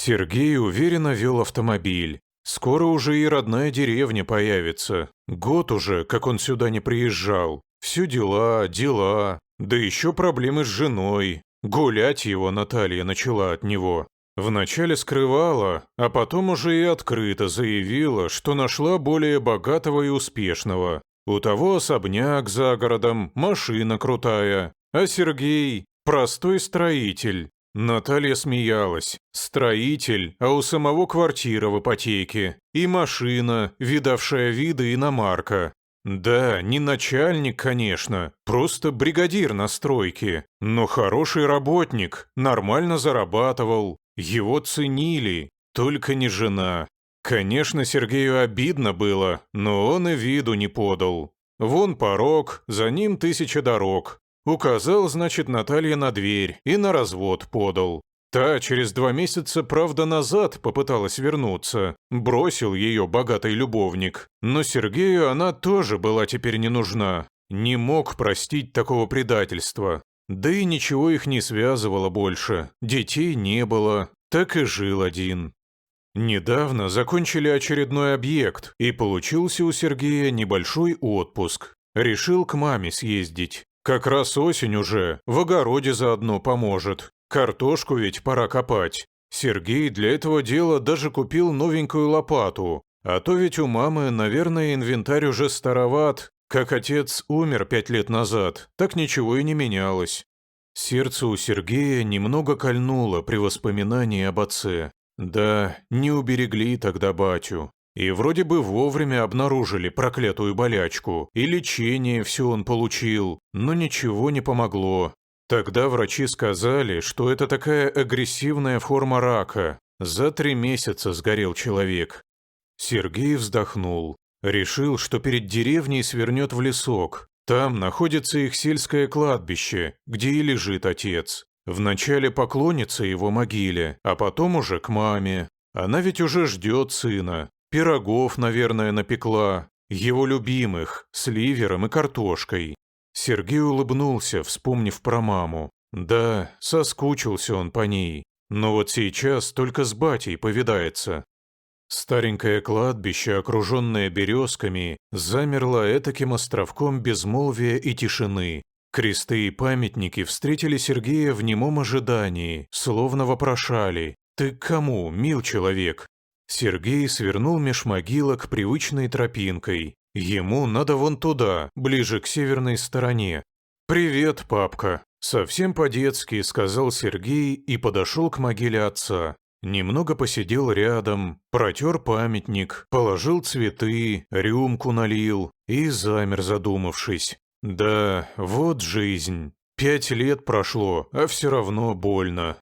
Сергей уверенно вел автомобиль. Скоро уже и родная деревня появится. Год уже, как он сюда не приезжал. Все дела, дела. Да еще проблемы с женой. Гулять его Наталья начала от него. Вначале скрывала, а потом уже и открыто заявила, что нашла более богатого и успешного. У того особняк за городом, машина крутая. А Сергей – простой строитель. Наталья смеялась. Строитель, а у самого квартира в ипотеке. И машина, видавшая виды иномарка. Да, не начальник, конечно, просто бригадир на стройке. Но хороший работник, нормально зарабатывал. Его ценили, только не жена. Конечно, Сергею обидно было, но он и виду не подал. Вон порог, за ним 1000 дорог. Указал, значит, Наталья на дверь и на развод подал. Та через 2 месяца, правда, назад попыталась вернуться. Бросил ее богатый любовник. Но Сергею она тоже была теперь не нужна. Не мог простить такого предательства. Да и ничего их не связывало больше. Детей не было. Так и жил один. Недавно закончили очередной объект, и получился у Сергея небольшой отпуск. Решил к маме съездить. Как раз осень уже, в огороде заодно поможет. Картошку ведь пора копать. Сергей для этого дела даже купил новенькую лопату. А то ведь у мамы, наверное, инвентарь уже староват. Как отец умер 5 лет назад, так ничего и не менялось. Сердце у Сергея немного кольнуло при воспоминании об отце. Да, не уберегли тогда батю. И вроде бы вовремя обнаружили проклятую болячку, и лечение все он получил, но ничего не помогло. Тогда врачи сказали, что это такая агрессивная форма рака. За 3 месяца сгорел человек. Сергей вздохнул. Решил, что перед деревней свернет в лесок. Там находится их сельское кладбище, где и лежит отец. Вначале поклонится его могиле, а потом уже к маме. Она ведь уже ждет сына. Пирогов, наверное, напекла. Его любимых, с ливером и картошкой. Сергей улыбнулся, вспомнив про маму. Да, соскучился он по ней. Но вот сейчас только с батей повидается. Старенькое кладбище, окруженное березками, замерло этаким островком безмолвия и тишины. Кресты и памятники встретили Сергея в немом ожидании, словно вопрошали: «Ты к кому, мил человек?» Сергей свернул меж могилок привычной тропинкой. Ему надо вон туда, ближе к северной стороне. «Привет, папка», — совсем по-детски сказал Сергей и подошел к могиле отца. Немного посидел рядом, протер памятник, положил цветы, рюмку налил и замер, задумавшись. Да, вот жизнь. 5 лет прошло, а все равно больно.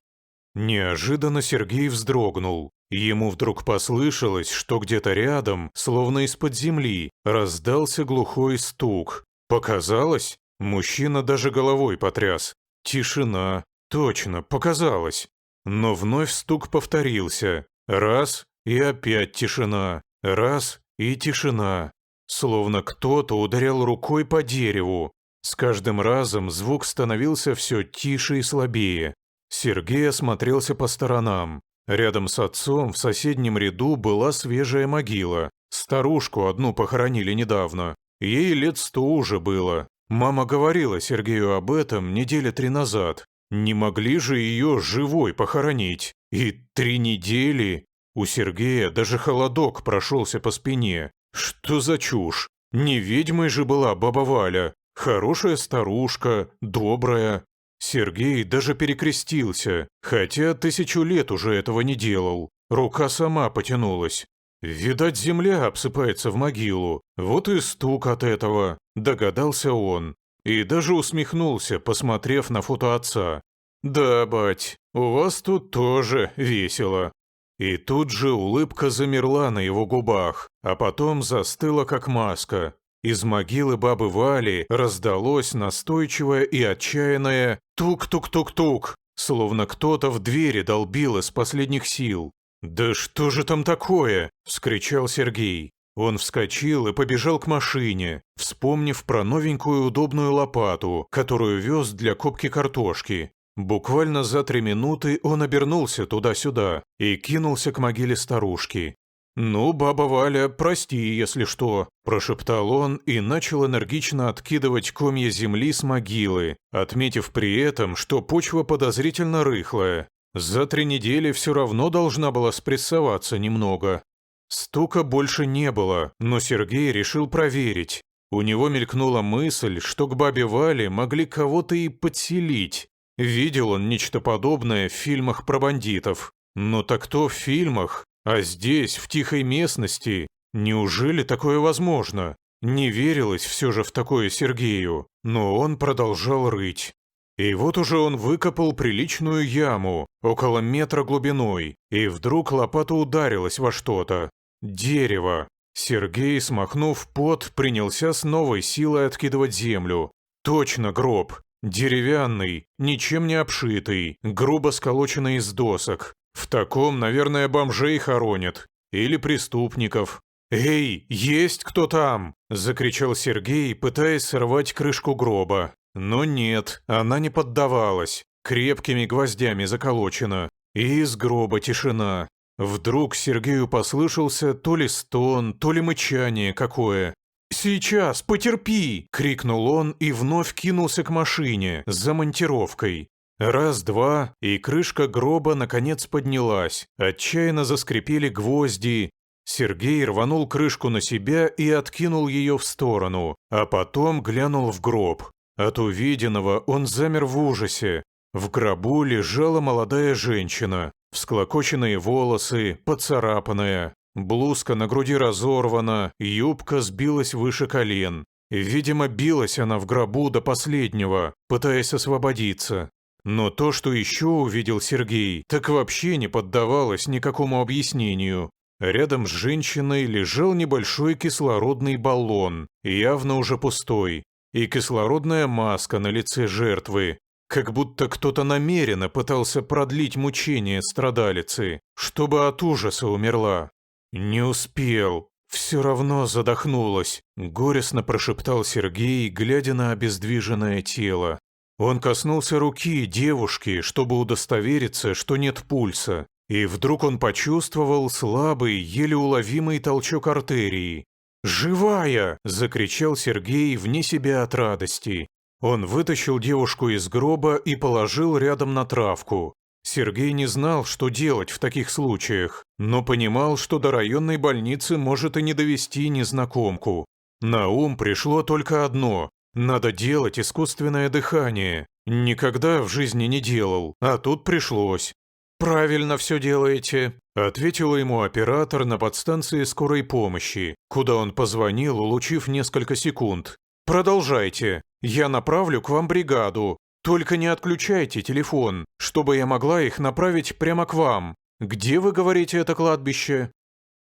Неожиданно Сергей вздрогнул. Ему вдруг послышалось, что где-то рядом, словно из-под земли, раздался глухой стук. Показалось? Мужчина даже головой потряс. Тишина. Точно, показалось. Но вновь стук повторился. Раз, и опять тишина. Раз, и тишина. Словно кто-то ударял рукой по дереву. С каждым разом звук становился все тише и слабее. Сергей осмотрелся по сторонам. Рядом с отцом в соседнем ряду была свежая могила. Старушку одну похоронили недавно. Ей лет 100 уже было. Мама говорила Сергею об этом 3 недели назад. Не могли же ее живой похоронить. И 3 недели. У Сергея даже холодок прошелся по спине. Что за чушь? Не ведьмой же была баба Валя. Хорошая старушка, добрая. Сергей даже перекрестился, хотя 1000 лет уже этого не делал. Рука сама потянулась. Видать, земля обсыпается в могилу. Вот и стук от этого, догадался он. И даже усмехнулся, посмотрев на фото отца. «Да, бать, у вас тут тоже весело». И тут же улыбка замерла на его губах, а потом застыла как маска. Из могилы бабы Вали раздалось настойчивое и отчаянное «тук-тук-тук-тук», словно кто-то в двери долбил из последних сил. «Да что же там такое?» – вскричал Сергей. Он вскочил и побежал к машине, вспомнив про новенькую удобную лопату, которую вез для копки картошки. Буквально за 3 минуты он обернулся туда-сюда и кинулся к могиле старушки. «Ну, баба Валя, прости, если что», – прошептал он и начал энергично откидывать комья земли с могилы, отметив при этом, что почва подозрительно рыхлая. За 3 недели все равно должна была спрессоваться немного. Стука больше не было, но Сергей решил проверить. У него мелькнула мысль, что к бабе Вале могли кого-то и подселить. Видел он нечто подобное в фильмах про бандитов. Но так то в фильмах. А здесь, в тихой местности, неужели такое возможно? Не верилось все же в такое Сергею, но он продолжал рыть. И вот уже он выкопал приличную яму, около метра глубиной, и вдруг лопата ударилась во что-то. Дерево. Сергей, смахнув пот, принялся с новой силой откидывать землю. Точно гроб. Деревянный, ничем не обшитый, грубо сколоченный из досок. В таком, наверное, бомжей хоронят. Или преступников. «Эй, есть кто там?» – закричал Сергей, пытаясь сорвать крышку гроба. Но нет, она не поддавалась. Крепкими гвоздями заколочена. И из гроба тишина. Вдруг Сергею послышался то ли стон, то ли мычание какое. «Сейчас, потерпи!» – крикнул он и вновь кинулся к машине за монтировкой. Раз-два, и крышка гроба наконец поднялась. Отчаянно заскрипели гвозди. Сергей рванул крышку на себя и откинул ее в сторону, а потом глянул в гроб. От увиденного он замер в ужасе. В гробу лежала молодая женщина, всклокоченные волосы, поцарапанная. Блузка на груди разорвана, юбка сбилась выше колен. Видимо, билась она в гробу до последнего, пытаясь освободиться. Но то, что еще увидел Сергей, так вообще не поддавалось никакому объяснению. Рядом с женщиной лежал небольшой кислородный баллон, явно уже пустой, и кислородная маска на лице жертвы. Как будто кто-то намеренно пытался продлить мучения страдалицы, чтобы от ужаса умерла. «Не успел. Все равно задохнулась», – горестно прошептал Сергей, глядя на обездвиженное тело. Он коснулся руки девушки, чтобы удостовериться, что нет пульса, и вдруг он почувствовал слабый, еле уловимый толчок артерии. «Живая!» – закричал Сергей вне себя от радости. Он вытащил девушку из гроба и положил рядом на травку. Сергей не знал, что делать в таких случаях, но понимал, что до районной больницы может и не довести незнакомку. На ум пришло только одно – надо делать искусственное дыхание. Никогда в жизни не делал, а тут пришлось. «Правильно все делаете», – ответила ему оператор на подстанции скорой помощи, куда он позвонил, улучив несколько секунд. «Продолжайте. Я направлю к вам бригаду. Только не отключайте телефон, чтобы я могла их направить прямо к вам. Где, вы говорите, это кладбище?»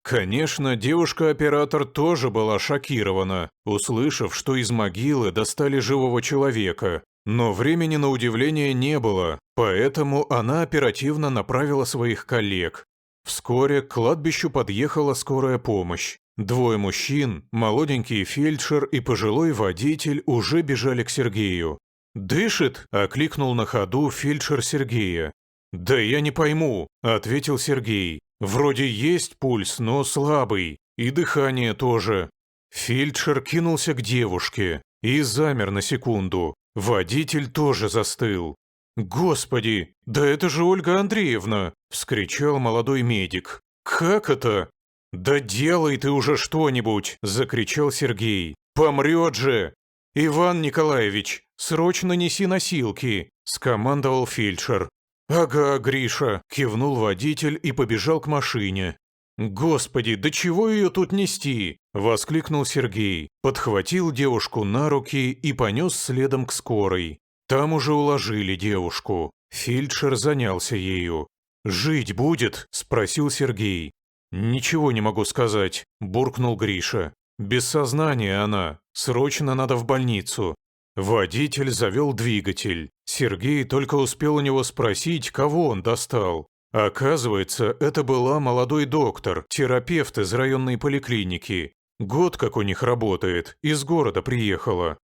Конечно, девушка-оператор тоже была шокирована, услышав, что из могилы достали живого человека. Но времени на удивление не было, поэтому она оперативно направила своих коллег. Вскоре к кладбищу подъехала скорая помощь. 2 мужчин, молоденький фельдшер и пожилой водитель уже бежали к Сергею. «Дышит?» – окликнул на ходу фельдшер Сергея. «Да я не пойму», – ответил Сергей. «Вроде есть пульс, но слабый, и дыхание тоже». Фельдшер кинулся к девушке и замер на секунду. Водитель тоже застыл. «Господи, да это же Ольга Андреевна!» – вскричал молодой медик. «Как это?» «Да делай ты уже что-нибудь!» – закричал Сергей. «Помрет же!» «Иван Николаевич, срочно неси носилки!» – скомандовал фельдшер. «Ага, Гриша», – кивнул водитель и побежал к машине. «Господи, да чего ее тут нести?» – воскликнул Сергей, подхватил девушку на руки и понес следом к скорой. Там уже уложили девушку. Фельдшер занялся ею. «Жить будет?» – спросил Сергей. «Ничего не могу сказать», – буркнул Гриша. «Без сознания она. Срочно надо в больницу». Водитель завел двигатель. Сергей только успел у него спросить, кого он достал. Оказывается, это была молодой доктор, терапевт из районной поликлиники. Год как у них работает, из города приехала.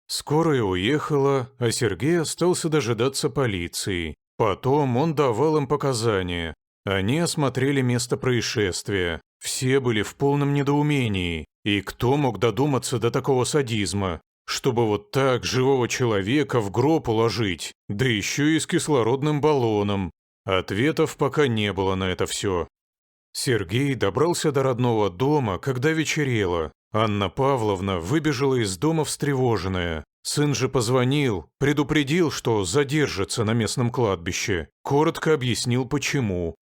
Скорая уехала, а Сергей остался дожидаться полиции. Потом он давал им показания. Они осмотрели место происшествия. Все были в полном недоумении. И кто мог додуматься до такого садизма? Чтобы вот так живого человека в гроб уложить, да еще и с кислородным баллоном. Ответов пока не было на это все. Сергей добрался до родного дома, когда вечерело. Анна Павловна выбежала из дома встревоженная. Сын же позвонил, предупредил, что задержится на местном кладбище. Коротко объяснил, почему.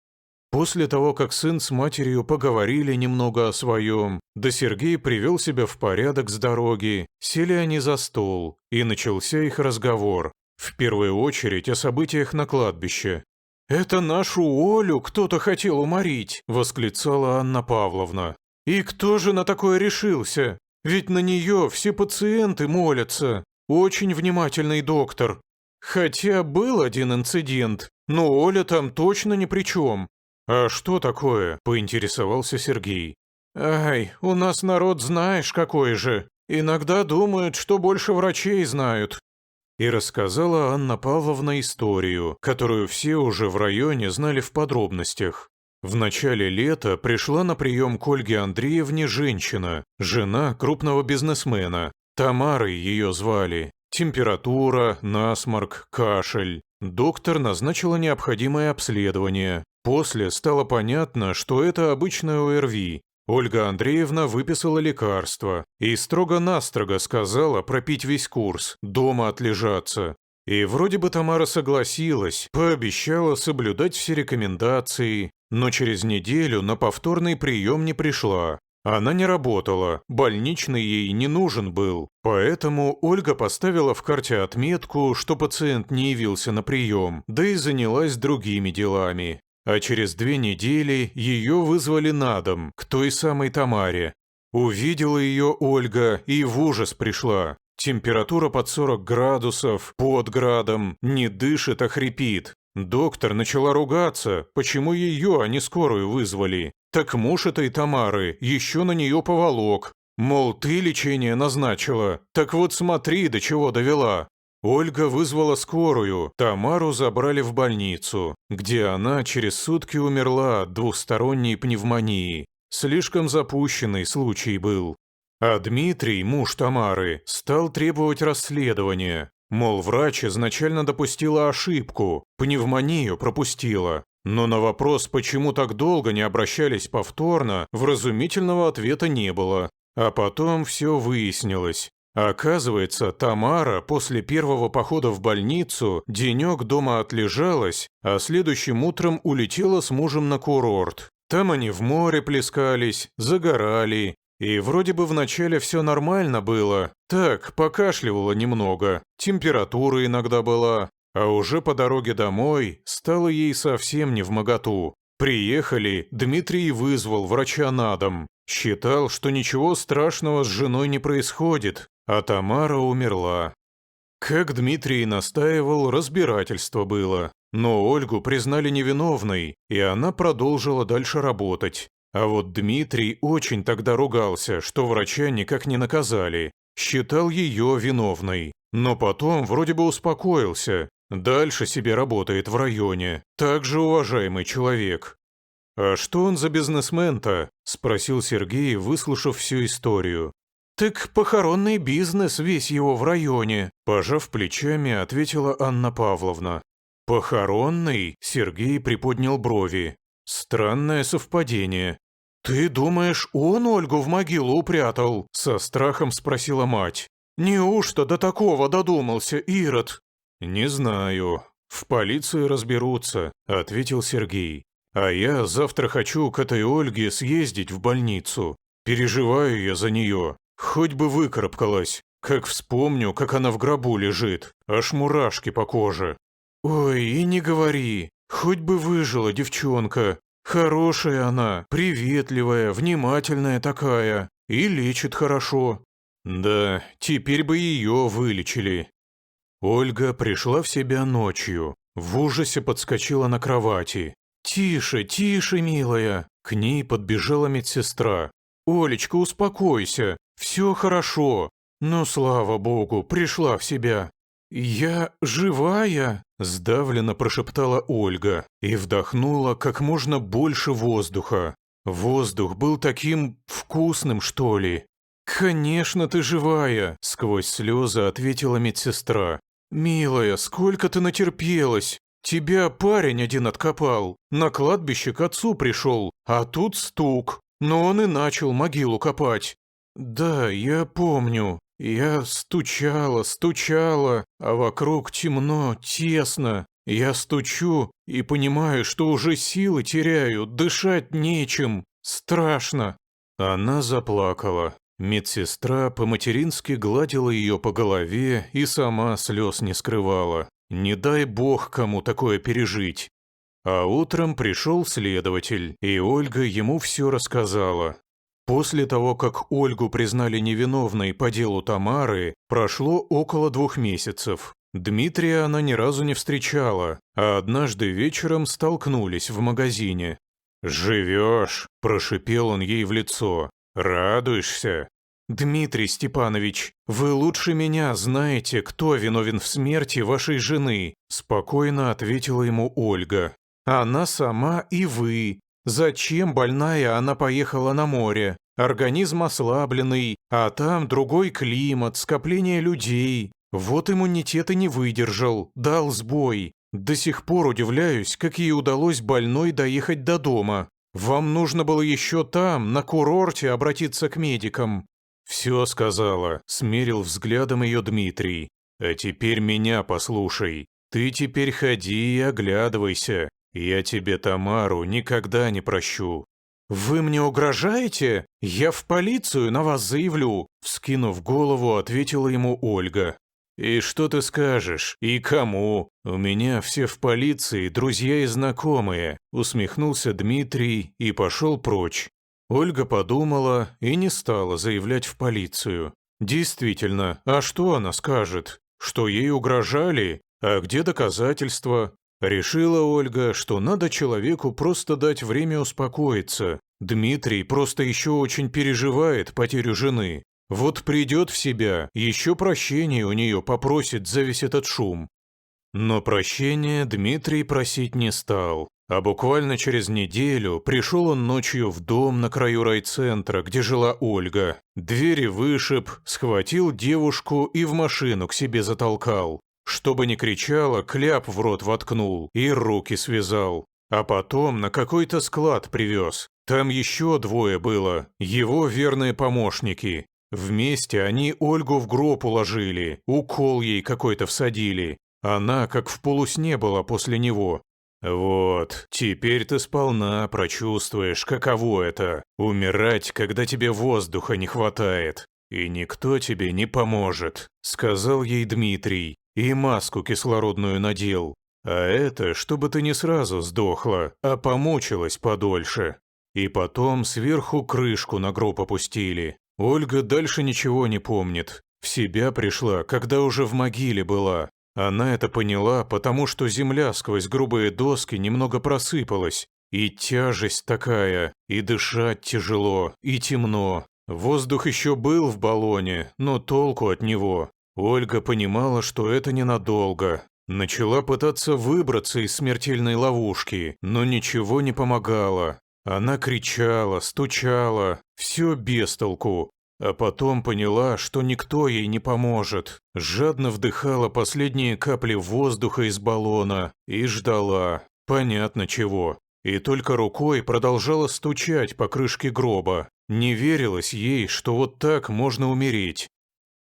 После того, как сын с матерью поговорили немного о своем, да Сергей привел себя в порядок с дороги, сели они за стол, и начался их разговор. В первую очередь о событиях на кладбище. «Это нашу Олю кто-то хотел уморить!» – восклицала Анна Павловна. «И кто же на такое решился? Ведь на нее все пациенты молятся. Очень внимательный доктор. Хотя был один инцидент, но Оля там точно ни при чем». «А что такое?» – поинтересовался Сергей. «Ай, у нас народ знаешь какой же. Иногда думают, что больше врачей знают». И рассказала Анна Павловна историю, которую все уже в районе знали в подробностях. В начале лета пришла на прием к Ольге Андреевне женщина, жена крупного бизнесмена. Тамарой ее звали. Температура, насморк, кашель. Доктор назначила необходимое обследование. После стало понятно, что это обычное ОРВИ. Ольга Андреевна выписала лекарство и строго-настрого сказала пропить весь курс, дома отлежаться. И вроде бы Тамара согласилась, пообещала соблюдать все рекомендации, но через неделю на повторный прием не пришла. Она не работала, больничный ей не нужен был, поэтому Ольга поставила в карте отметку, что пациент не явился на прием, да и занялась другими делами. А через 2 недели ее вызвали на дом, к той самой Тамаре. Увидела ее Ольга и в ужас пришла. Температура под 40 градусов, под градом, не дышит, а хрипит. Доктор начала ругаться, почему ее, а не скорую вызвали. Так муж этой Тамары еще на нее поволок. Мол, ты лечение назначила, так вот смотри, до чего довела. Ольга вызвала скорую, Тамару забрали в больницу, где она через сутки умерла от двухсторонней пневмонии. Слишком запущенный случай был. А Дмитрий, муж Тамары, стал требовать расследования. Мол, врач изначально допустила ошибку, пневмонию пропустила. Но на вопрос, почему так долго не обращались повторно, вразумительного ответа не было. А потом все выяснилось. Оказывается, Тамара после первого похода в больницу денек дома отлежалась, а следующим утром улетела с мужем на курорт. Там они в море плескались, загорали. И вроде бы вначале все нормально было. Так, покашливала немного, температура иногда была. А уже по дороге домой стало ей совсем невмоготу. Приехали, Дмитрий вызвал врача на дом. Считал, что ничего страшного с женой не происходит, а Тамара умерла. Как Дмитрий настаивал, разбирательство было. Но Ольгу признали невиновной, и она продолжила дальше работать. А вот Дмитрий очень тогда ругался, что врача никак не наказали. Считал ее виновной. Но потом вроде бы успокоился. Дальше себе работает в районе. Также уважаемый человек. «А что он за бизнесмен-то?» – спросил Сергей, выслушав всю историю. «Так похоронный бизнес весь его в районе», – пожав плечами, ответила Анна Павловна. «Похоронный?» – Сергей приподнял брови. «Странное совпадение». «Ты думаешь, он Ольгу в могилу упрятал?» – со страхом спросила мать. «Неужто до такого додумался, Ирод?» «Не знаю. В полиции разберутся», – ответил Сергей. «А я завтра хочу к этой Ольге съездить в больницу. Переживаю я за нее. Хоть бы выкарабкалась. Как вспомню, как она в гробу лежит. Аж мурашки по коже». «Ой, и не говори. Хоть бы выжила девчонка. Хорошая она, приветливая, внимательная такая. И лечит хорошо». «Да, теперь бы ее вылечили». Ольга пришла в себя ночью. В ужасе подскочила на кровати. «Тише, тише, милая!» К ней подбежала медсестра. «Олечка, успокойся, все хорошо. «Ну, слава богу, пришла в себя». «Я живая?» – сдавленно прошептала Ольга и вдохнула как можно больше воздуха. Воздух был таким вкусным, что ли. «Конечно ты живая!» – сквозь слезы ответила медсестра. «Милая, сколько ты натерпелась! Тебя парень один откопал, на кладбище к отцу пришел, а тут стук, но он и начал могилу копать». «Да, я помню. Я стучала, стучала, а вокруг темно, тесно. Я стучу и понимаю, что уже силы теряю, дышать нечем. Страшно». Она заплакала. Медсестра по-матерински гладила ее по голове и сама слез не скрывала. Не дай бог кому такое пережить. А утром пришел следователь, и Ольга ему все рассказала. После того, как Ольгу признали невиновной по делу Тамары, прошло около 2 месяцев. Дмитрия она ни разу не встречала, а однажды вечером столкнулись в магазине. «Живешь», – прошипел он ей в лицо. «Радуешься?» «Дмитрий Степанович, вы лучше меня знаете, кто виновен в смерти вашей жены», – спокойно ответила ему Ольга. «Она сама и вы. Зачем больная она поехала на море? Организм ослабленный, а там другой климат, скопление людей. Вот иммунитет и не выдержал, дал сбой. До сих пор удивляюсь, как ей удалось больной доехать до дома. Вам нужно было еще там, на курорте, обратиться к медикам». «Все сказала», – смерил взглядом ее Дмитрий. «А теперь меня послушай. Ты теперь ходи и оглядывайся. Я тебе Тамару никогда не прощу». «Вы мне угрожаете? Я в полицию на вас заявлю», – вскинув голову, ответила ему Ольга. «И что ты скажешь? И кому? У меня все в полиции, друзья и знакомые», – усмехнулся Дмитрий и пошел прочь. Ольга подумала и не стала заявлять в полицию. Действительно, а что она скажет? Что ей угрожали? А где доказательства? Решила Ольга, что надо человеку просто дать время успокоиться. Дмитрий просто еще очень переживает потерю жены. Вот придет в себя, еще прощения у нее попросит за весь этот шум. Но прощения Дмитрий просить не стал. А буквально через неделю пришел он ночью в дом на краю райцентра, где жила Ольга. Двери вышиб, схватил девушку и в машину к себе затолкал. Чтобы не кричала, кляп в рот воткнул и руки связал. А потом на какой-то склад привез. Там еще 2 было, его верные помощники. Вместе они Ольгу в гроб уложили, укол ей какой-то всадили. Она как в полусне была после него. Вот, теперь ты сполна прочувствуешь, каково это – умирать, когда тебе воздуха не хватает. И никто тебе не поможет, сказал ей Дмитрий, и маску кислородную надел. А это, чтобы ты не сразу сдохла, а помучилась подольше. И потом сверху крышку на гроб опустили. Ольга дальше ничего не помнит. В себя пришла, когда уже в могиле была. Она это поняла, потому что земля сквозь грубые доски немного просыпалась. И тяжесть такая, и дышать тяжело, и темно. Воздух еще был в баллоне, но толку от него. Ольга понимала, что это ненадолго. Начала пытаться выбраться из смертельной ловушки, но ничего не помогало. Она кричала, стучала, все без толку. А потом поняла, что никто ей не поможет. Жадно вдыхала последние капли воздуха из баллона и ждала. Понятно чего. И только рукой продолжала стучать по крышке гроба. Не верилось ей, что вот так можно умереть.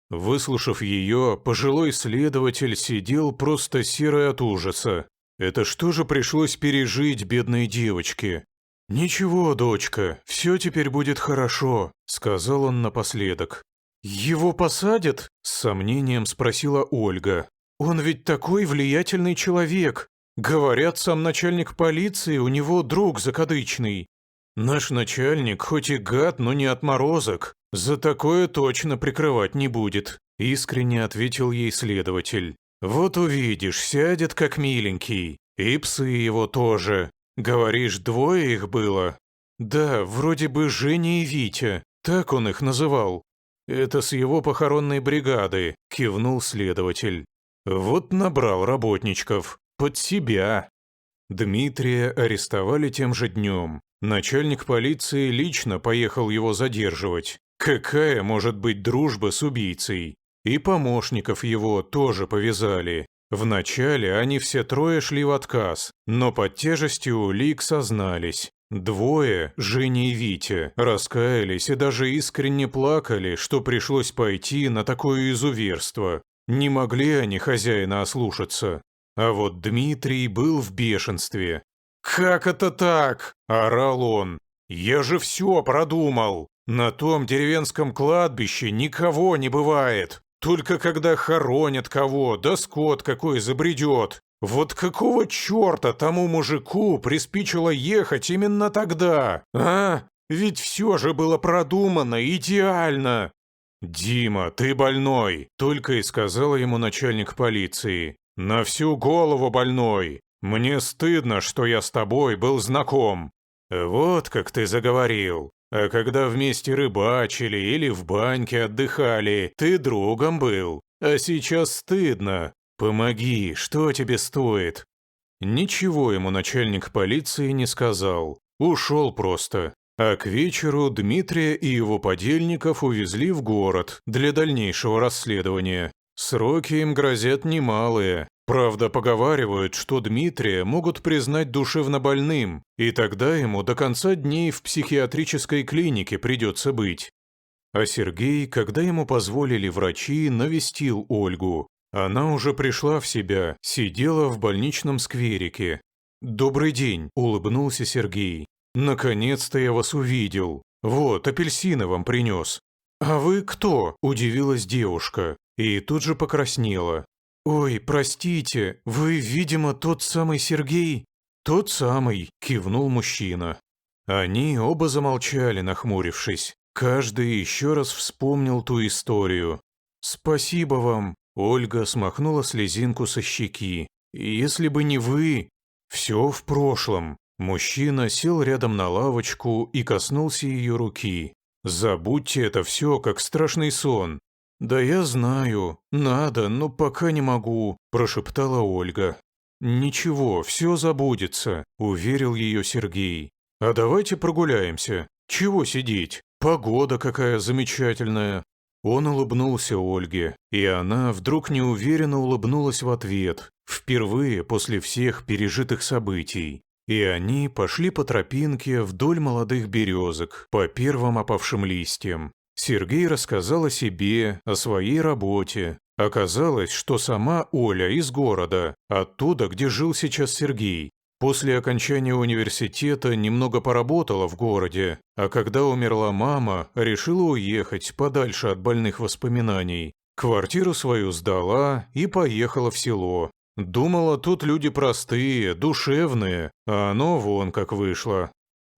Выслушав ее, пожилой следователь сидел просто серый от ужаса. Это что же пришлось пережить бедной девочке? «Ничего, дочка, все теперь будет хорошо», — сказал он напоследок. «Его посадят?» — с сомнением спросила Ольга. «Он ведь такой влиятельный человек. Говорят, сам начальник полиции у него друг закадычный». «Наш начальник хоть и гад, но не отморозок. За такое точно прикрывать не будет», — искренне ответил ей следователь. «Вот увидишь, сядет как миленький. И псы его тоже. Говоришь, 2 их было?» «Да, вроде бы Женя и Витя. Так он их называл». «Это с его похоронной бригады», – кивнул следователь. «Вот набрал работничков. Под себя». Дмитрия арестовали тем же днем. Начальник полиции лично поехал его задерживать. Какая может быть дружба с убийцей? И помощников его тоже повязали. Вначале они все трое шли в отказ, но под тяжестью улик сознались. Двое, Женя и Витя, раскаялись и даже искренне плакали, что пришлось пойти на такое изуверство. Не могли они хозяина ослушаться. А вот Дмитрий был в бешенстве. «Как это так?» – орал он. «Я же все продумал. На том деревенском кладбище никого не бывает. Только когда хоронят кого, да скот какой забредет. Вот какого черта тому мужику приспичило ехать именно тогда? А? Ведь все же было продумано идеально!» «Дима, ты больной», – только и сказал ему начальник полиции. «На всю голову больной. Мне стыдно, что я с тобой был знаком». «Вот как ты заговорил. А когда вместе рыбачили или в баньке отдыхали, ты другом был. А сейчас стыдно. Помоги, что тебе стоит?» Ничего ему начальник полиции не сказал. Ушел просто. А к вечеру Дмитрия и его подельников увезли в город для дальнейшего расследования. Сроки им грозят немалые. Правда, поговаривают, что Дмитрия могут признать душевнобольным, и тогда ему до конца дней в психиатрической клинике придется быть. А Сергей, когда ему позволили врачи, навестил Ольгу. Она уже пришла в себя, сидела в больничном скверике. «Добрый день», – улыбнулся Сергей. «Наконец-то я вас увидел. Вот, апельсины вам принес». «А вы кто?» – удивилась девушка. И тут же покраснела. «Ой, простите, вы, видимо, тот самый Сергей?» «Тот самый», – кивнул мужчина. Они оба замолчали, нахмурившись. Каждый еще раз вспомнил ту историю. «Спасибо вам», – Ольга смахнула слезинку со щеки. «Если бы не вы...» «Все в прошлом». Мужчина сел рядом на лавочку и коснулся ее руки. «Забудьте это все, как страшный сон». «Да я знаю, надо, но пока не могу», – прошептала Ольга. «Ничего, все забудется», – уверил ее Сергей. «А давайте прогуляемся. Чего сидеть? Погода какая замечательная». Он улыбнулся Ольге, и она вдруг неуверенно улыбнулась в ответ, впервые после всех пережитых событий. И они пошли по тропинке вдоль молодых березок, по первым опавшим листьям. Сергей рассказал о себе, о своей работе. Оказалось, что сама Оля из города, оттуда, где жил сейчас Сергей. После окончания университета немного поработала в городе, а когда умерла мама, решила уехать подальше от больных воспоминаний. Квартиру свою сдала и поехала в село. Думала, тут люди простые, душевные, а оно вон как вышло.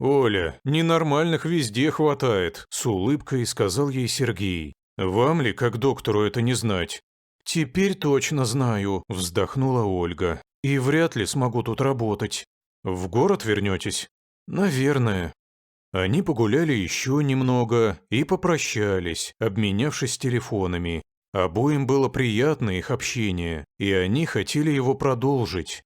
«Оля, ненормальных везде хватает», – с улыбкой сказал ей Сергей. «Вам ли, как доктору, это не знать?» «Теперь точно знаю», – вздохнула Ольга. «И вряд ли смогу тут работать. В город вернетесь?» «Наверное». Они погуляли еще немного и попрощались, обменявшись телефонами. Обоим было приятно их общение, и они хотели его продолжить.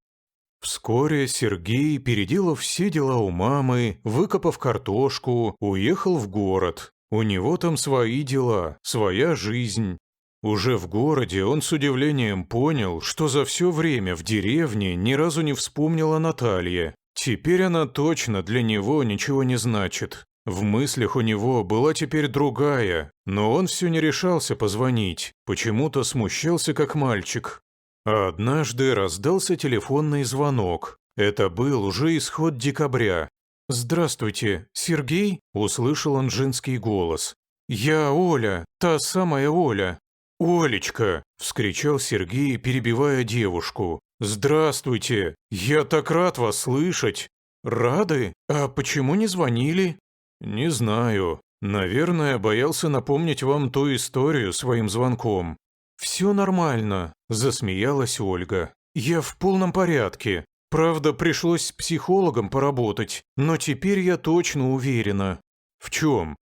Вскоре Сергей, переделав все дела у мамы, выкопав картошку, уехал в город. У него там свои дела, своя жизнь. Уже в городе он с удивлением понял, что за все время в деревне ни разу не вспомнила Наталья. Теперь она точно для него ничего не значит. В мыслях у него была теперь другая, но он все не решался позвонить, почему-то смущался как мальчик. А однажды раздался телефонный звонок. Это был уже исход декабря. «Здравствуйте, Сергей?» – услышал он женский голос. «Я Оля, та самая Оля». «Олечка!» – вскричал Сергей, перебивая девушку. «Здравствуйте! Я так рад вас слышать!» «Рады? А почему не звонили?» «Не знаю. Наверное, боялся напомнить вам ту историю своим звонком». «Все нормально», – засмеялась Ольга. «Я в полном порядке. Правда, пришлось с психологом поработать, но теперь я точно уверена». «В чем?»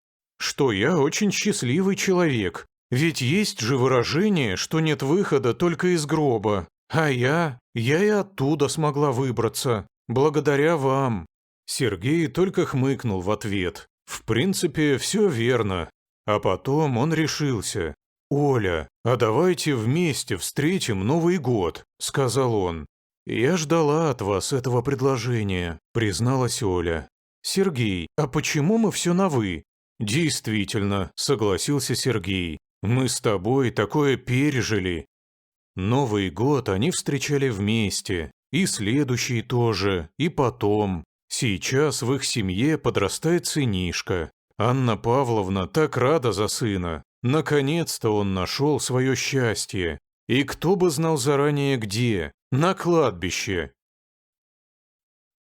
что я очень счастливый человек. Ведь есть же выражение, что нет выхода только из гроба. А я и оттуда смогла выбраться. Благодаря вам». Сергей только хмыкнул в ответ. В принципе, все верно. А потом он решился. «Оля, а давайте вместе встретим Новый год», — сказал он. «Я ждала от вас этого предложения», — призналась Оля. «Сергей, а почему мы все на «вы»?» «Действительно», — согласился Сергей. «Мы с тобой такое пережили». Новый год они встречали вместе. И следующий тоже, и потом. Сейчас в их семье подрастает сынишка. Анна Павловна так рада за сына. Наконец-то он нашел свое счастье. И кто бы знал заранее где? На кладбище.